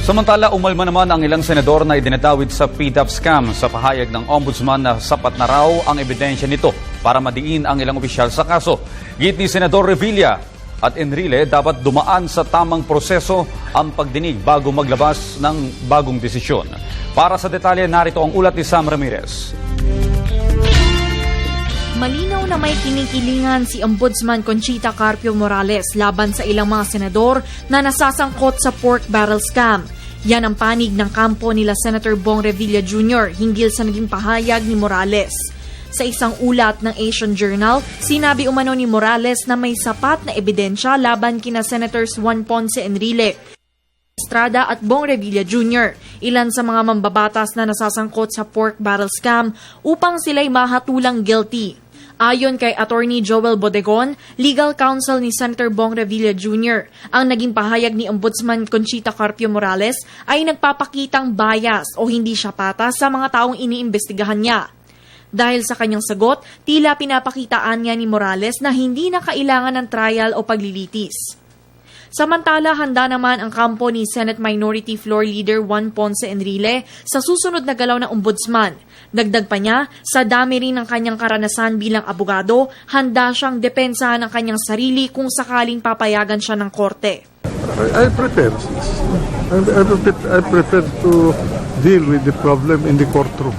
Samantala, umalma naman ang ilang senador na idinatawid sa PDAP scam sa pahayag ng ombudsman na sapat na raw ang ebidensya nito para madiin ang ilang opisyal sa kaso. Git ni Senador Revilla at Enrile, dapat dumaan sa tamang proseso ang pagdinig bago maglabas ng bagong desisyon. Para sa detalye, narito ang ulat ni Sam Ramirez. Malinaw na may kinikilingan si Ombudsman Conchita Carpio Morales laban sa ilang mga senador na nasasangkot sa pork barrel scam. Yan ang panig ng kampo nila Senator Bong Revilla Jr. hinggil sa naging pahayag ni Morales. Sa isang ulat ng Asian Journal, sinabi umano ni Morales na may sapat na ebidensya laban kina Senators Juan Ponce Enrile, Estrada at Bong Revilla Jr., ilan sa mga mambabatas na nasasangkot sa pork barrel scam upang sila'y mahatulang guilty. Ayon kay Attorney Joel Bodegon, legal counsel ni Senator Bong Revilla Jr., ang naging pahayag ni Ombudsman Conchita Carpio Morales ay nagpapakitang bias o hindi siya patas sa mga taong iniimbestigahan niya. Dahil sa kanyang sagot, tila pinapakitaan niya ni Morales na hindi na kailangan ng trial o paglilitis. Samantala, handa naman ang kampo ni Senate Minority Floor Leader Juan Ponce Enrile sa susunod na galaw ng ombudsman. Dagdag pa niya, sa dami rin ng kanyang karanasan bilang abogado, handa siyang depensahan ang kanyang sarili kung sakaling papayagan siya ng korte. I prefer to deal with the problem in the courtroom.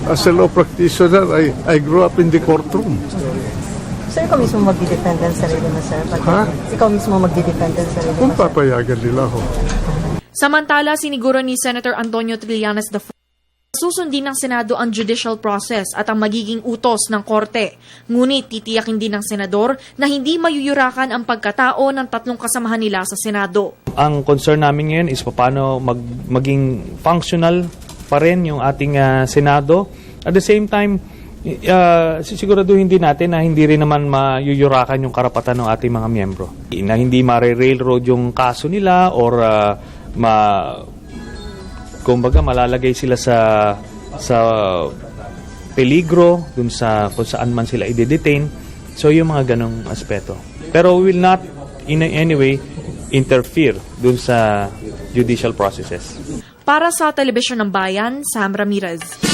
As a law practitioner, I grew up in the courtroom. So, ikaw mismo magdi-defend ng sarili mo, sir? Ha? Ikaw mismo magdi-defend ng sarili mo, Kung sir? papayagan nila ako. Samantala, siniguro ni Senator Antonio Trillanes IV susundin ng Senado ang judicial process at ang magiging utos ng korte. Ngunit titiyakin din ng senador na hindi mayuyurakan ang pagkatao ng tatlong kasamahan nila sa Senado. Ang concern namin ngayon is paano maging functional pa rin yung ating Senado. At the same time, siguraduhin din natin na hindi rin naman mayuyurakan yung karapatan ng ating mga miyembro. Na hindi mare-railroad yung kaso nila or kumbaga malalagay sila sa peligro dun sa kung saan man sila i-detain. So yung mga ganong aspeto. Pero we will not in any way interfere dun sa judicial processes. Para sa Telebisyon ng Bayan, Sam Ramirez.